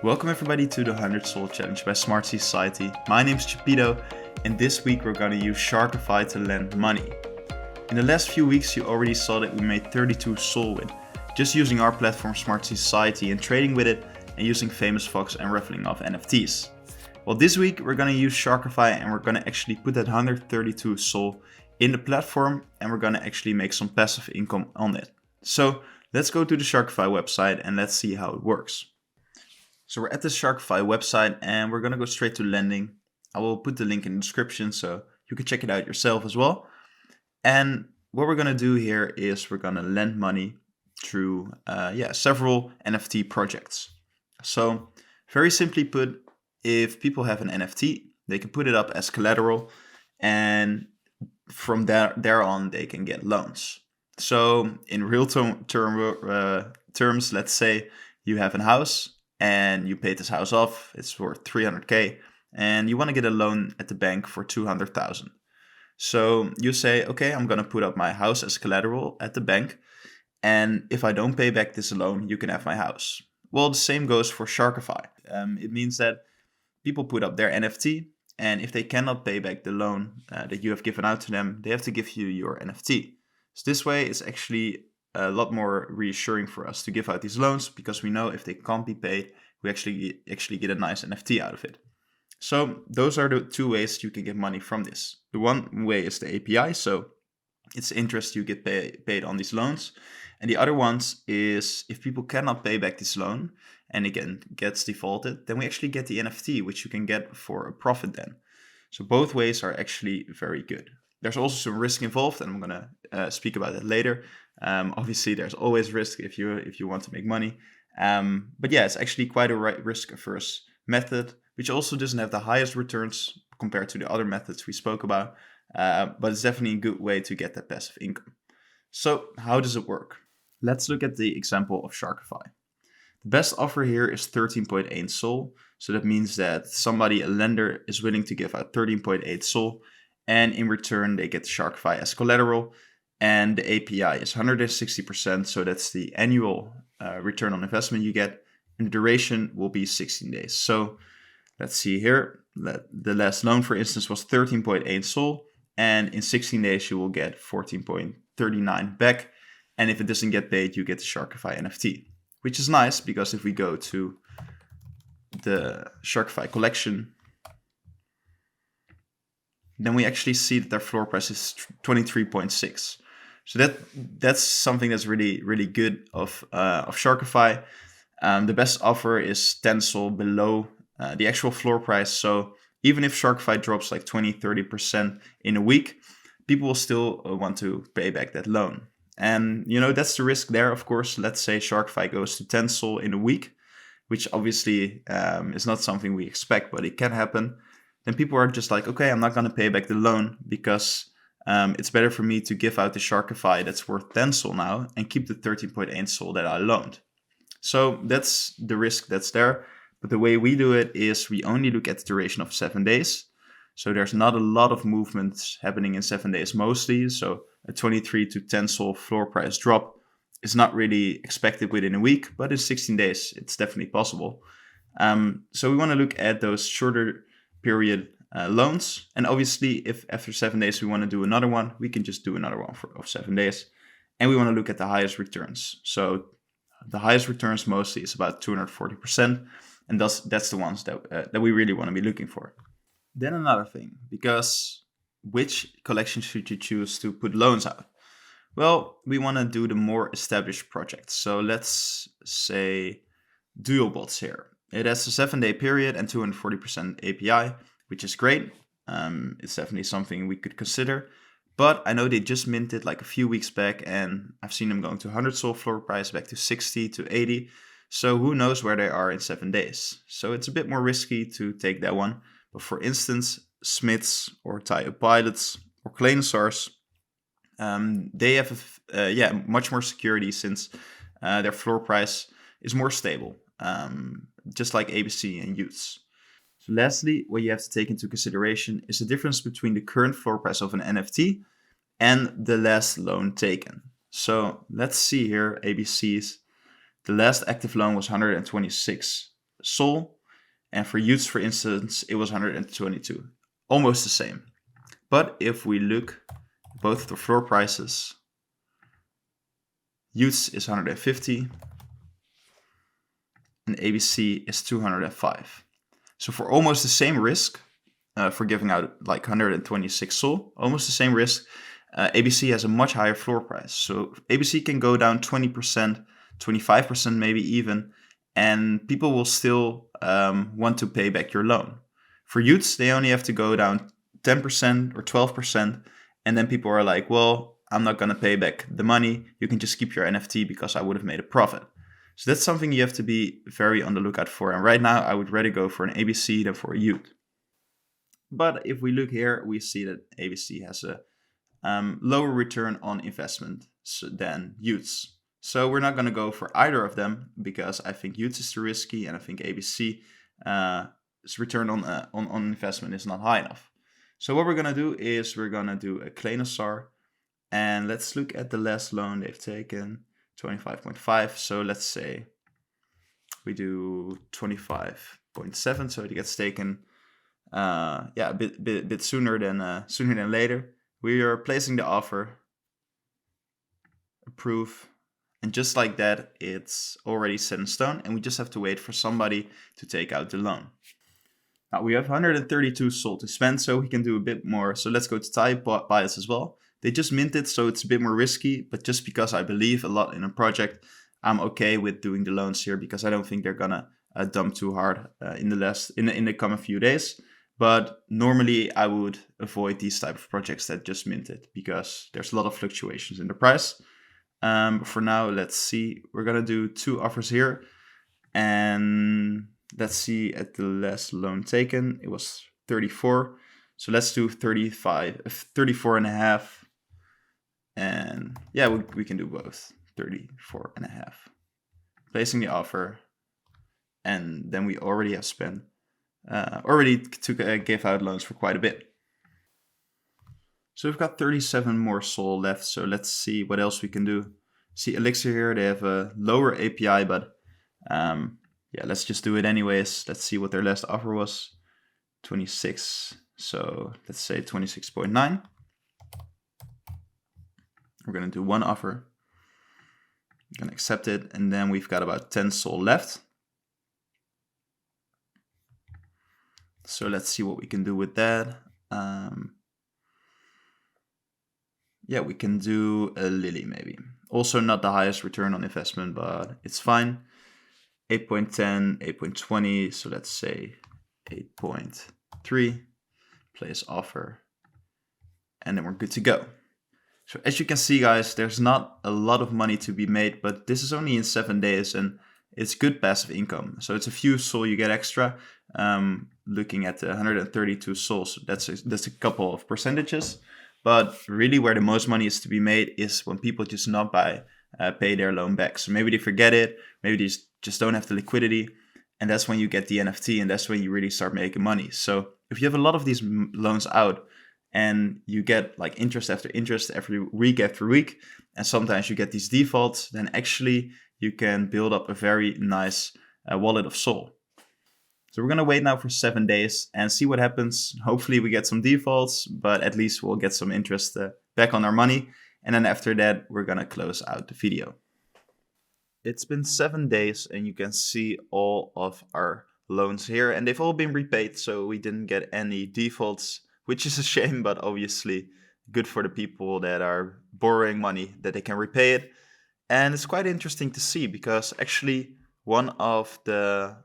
Welcome everybody to the 100 Soul Challenge by Smart Society. My name's Chapito, and this week we're gonna use Sharkyfi to lend money. In the last few weeks you already saw that we made 32 Soul win, just using our platform Smart Society and trading with it and using Famous Fox and raffling off NFTs. Well, this week we're gonna use Sharkyfi and we're gonna actually put that 132 Soul in the platform and we're gonna actually make some passive income on it. So let's go to the Sharkyfi website and let's see how it works. So we're at the Sharkyfi website and we're going to go straight to lending. I will put the link in the description so you can check it out yourself as well. And what we're going to do here is we're going to lend money through several NFT projects. So very simply put, if people have an NFT, they can put it up as collateral and from there on they can get loans. So in real terms, let's say you have a house and you paid this house off, it's worth 300k, and you want to get a loan at the bank for 200,000. So you say, okay, I'm going to put up my house as collateral at the bank, and if I don't pay back this loan, you can have my house. Well, the same goes for Sharkyfi. It means that people put up their NFT, and if they cannot pay back the loan that you have given out to them, they have to give you your NFT. So this way, it's actually a lot more reassuring for us to give out these loans because we know if they can't be paid, we actually get a nice NFT out of it. So those are the two ways you can get money from this. The one way is the API, so it's interest you get paid on these loans. And the other ones is if people cannot pay back this loan and again gets defaulted, then we actually get the NFT, which you can get for a profit then. So both ways are actually very good. There's also some risk involved, and I'm gonna speak about that later. Obviously, there's always risk if you want to make money. But yeah, it's actually quite a risk-averse method, which also doesn't have the highest returns compared to the other methods we spoke about. But it's definitely a good way to get that passive income. So how does it work? Let's look at the example of Sharkyfi. The best offer here is 13.8 Sol. So that means that a lender, is willing to give out 13.8 Sol. And in return, they get Sharkyfi as collateral. And the API is 160%. So that's the annual return on investment you get. And the duration will be 16 days. So let's see here. The last loan, for instance, was 13.8 Sol. And in 16 days, you will get 14.39 back. And if it doesn't get paid, you get the Sharkyfi NFT, which is nice because if we go to the Sharkyfi collection, then we actually see that their floor price is 23.6. So that's something that's really, really good of Sharkyfi. The best offer is 10 Sol below the actual floor price. So even if Sharkyfi drops like 20-30% in a week, people will still want to pay back that loan. And that's the risk there, of course. Let's say Sharkyfi goes to 10 Sol in a week, which obviously is not something we expect, but it can happen. Then people are just like, okay, I'm not going to pay back the loan because it's better for me to give out the Sharkyfi that's worth 10 Sol now and keep the 13.8 Sol that I loaned. So that's the risk that's there. But the way we do it is we only look at the duration of 7 days. So there's not a lot of movements happening in 7 days mostly. So a 23 to 10 Sol floor price drop is not really expected within a week, but in 16 days, it's definitely possible. So we want to look at those shorter period loans. And obviously, if after 7 days we want to do another one, we can just do another one of 7 days. And we want to look at the highest returns. So the highest returns mostly is about 240%. And that's the ones that we really want to be looking for. Then another thing, because which collection should you choose to put loans out? Well, we want to do the more established projects. So let's say DualBots here. It has a 7-day period and 240% API, which is great. It's definitely something we could consider. But I know they just minted like a few weeks back, and I've seen them going to 100 Sol floor price back to 60 to 80. So who knows where they are in 7 days. So it's a bit more risky to take that one. But for instance, Smiths or Tire Pilots or Clanosaurs, they have much more security since their floor price is more stable. Just like ABC and Utes. So lastly, what you have to take into consideration is the difference between the current floor price of an NFT and the last loan taken. So let's see here, ABC's. The last active loan was 126 Sol. And for Utes, for instance, it was 122. Almost the same. But if we look at both of the floor prices, Utes is 150 and ABC is 205. So for almost the same risk, for giving out like 126 Sol, almost the same risk, ABC has a much higher floor price. So ABC can go down 20%, 25% maybe even, and people will still want to pay back your loan. For Utes, they only have to go down 10% or 12%, and then people are like, well, I'm not going to pay back the money. You can just keep your NFT because I would have made a profit. So that's something you have to be very on the lookout for. And right now, I would rather go for an ABC than for a Ute. But if we look here, we see that ABC has a lower return on investment than Utes. So we're not going to go for either of them because I think Utes is too risky and I think ABC's return on investment is not high enough. So what we're going to do is we're going to do a Kleinosaur, and let's look at the last loan they've taken, 25.5. So let's say we do 25.7, so it gets taken a bit sooner than later. We are placing the offer, approve, and just like that, it's already set in stone, and we just have to wait for somebody to take out the loan. Now we have 132 Sol to spend, so we can do a bit more. So let's go to Thai bias as well. They just minted, so it's a bit more risky, but just because I believe a lot in a project, I'm okay with doing the loans here because I don't think they're gonna dump too hard in the coming few days. But normally I would avoid these type of projects that just minted because there's a lot of fluctuations in the price. For now, let's see. We're gonna do 2 offers here, and let's see at the last loan taken, it was 34. So let's do 34 and a half. And yeah, we can do both, 34 and a half. Placing the offer, and then we already have spent, already gave out loans for quite a bit. So we've got 37 more Sol left, so let's see what else we can do. See Elixir here, they have a lower API, but yeah, let's just do it anyways. Let's see what their last offer was, 26. So let's say 26.9. We're going to do 1 offer. I'm going to accept it, and then we've got about 10 Sol left. So let's see what we can do with that. Yeah, we can do a Lily maybe. Also not the highest return on investment, but it's fine. 8.10, 8.20, so let's say 8.3, place offer, and then we're good to go. So as you can see, guys, there's not a lot of money to be made, but this is only in 7 days, and it's good passive income. So it's a few Sol you get extra. Looking at the 132 Sols, that's a couple of percentages. But really where the most money is to be made is when people just not pay their loan back. So maybe they forget it, maybe they just don't have the liquidity, and that's when you get the NFT, and that's when you really start making money. So if you have a lot of these loans out and you get like interest after interest every week after week, and sometimes you get these defaults, then actually you can build up a very nice wallet of Sol. So we're going to wait now for 7 days and see what happens. Hopefully we get some defaults, but at least we'll get some interest back on our money. And then after that, we're going to close out the video. It's been 7 days and you can see all of our loans here, and they've all been repaid. So we didn't get any defaults, which is a shame, but obviously good for the people that are borrowing money that they can repay it. And it's quite interesting to see because actually one of the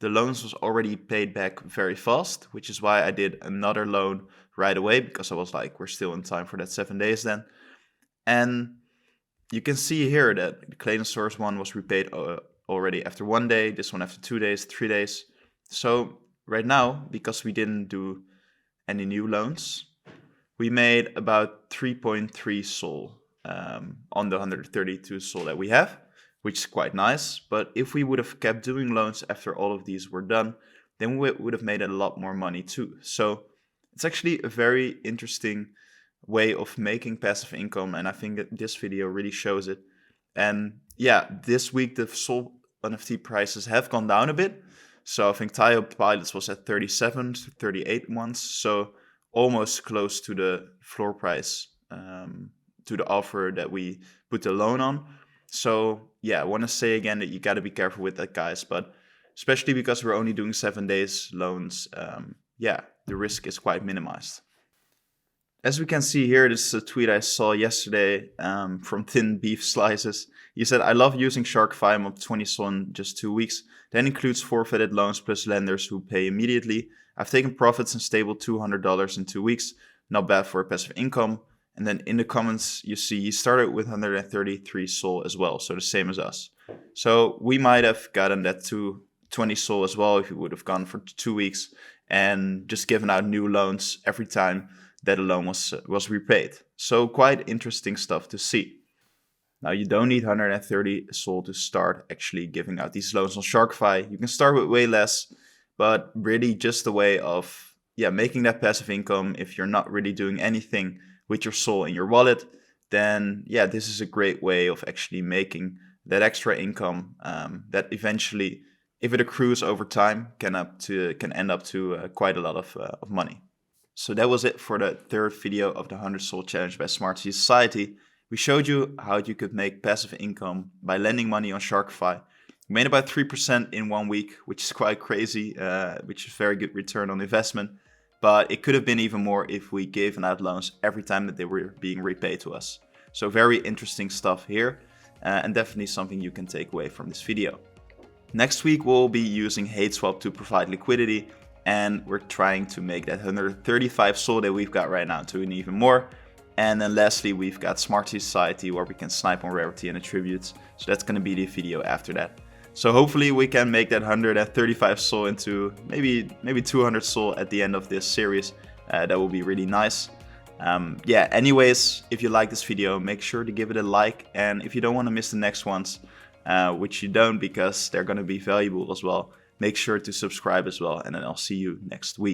loans was already paid back very fast, which is why I did another loan right away, because I was like, we're still in time for that 7 days then. And you can see here that the Kleinosaurus one was repaid already after 1 day, this one after 2 days, 3 days. So right now, because we didn't do any new loans, we made about 3.3 Sol on the 132 Sol that we have, which is quite nice. But if we would have kept doing loans after all of these were done, then we would have made a lot more money too. So it's actually a very interesting way of making passive income, and I think that this video really shows it. And yeah, this week the Sol NFT prices have gone down a bit, So I think Tayo Pilots was at 37 to 38 once, so almost close to the floor price, to the offer that we put the loan on. So yeah, I want to say again that you got to be careful with that, guys. But especially because we're only doing 7 days loans, yeah, the risk is quite minimized. As we can see here, this is a tweet I saw yesterday from Thin Beef Slices. He said, I love using Sharkyfi. I'm up 20 SOL in just 2 weeks. That includes forfeited loans plus lenders who pay immediately. I've taken profits and stable $200 in 2 weeks. Not bad for a passive income. And then in the comments, you see he started with 133 SOL as well. So the same as us. So we might have gotten that to 20 SOL as well if we would have gone for 2 weeks and just given out new loans every time that a loan was repaid. So quite interesting stuff to see. Now you don't need 130 SOL to start actually giving out these loans on Sharkyfi. You can start with way less, but really just a way of making that passive income. If you're not really doing anything with your SOL in your wallet, then this is a great way of actually making that extra income that eventually, if it accrues over time, can end up to quite a lot of money. So that was it for the third video of the 100 SOL challenge by Smarty Society. We showed you how you could make passive income by lending money on Sharkyfi. We made about 3% in 1 week, which is quite crazy, which is very good return on investment. But it could have been even more if we gave out loans every time that they were being repaid to us. So very interesting stuff here, and definitely something you can take away from this video. Next week we'll be using HateSwap to provide liquidity, and we're trying to make that 135 SOL that we've got right now to an even more. And then lastly, we've got Smarty Society where we can snipe on rarity and attributes. So that's going to be the video after that. So hopefully we can make that 135 SOL into maybe 200 SOL at the end of this series. That will be really nice. Anyways, if you like this video, make sure to give it a like. And if you don't want to miss the next ones, which you don't because they're going to be valuable as well, make sure to subscribe as well, and then I'll see you next week.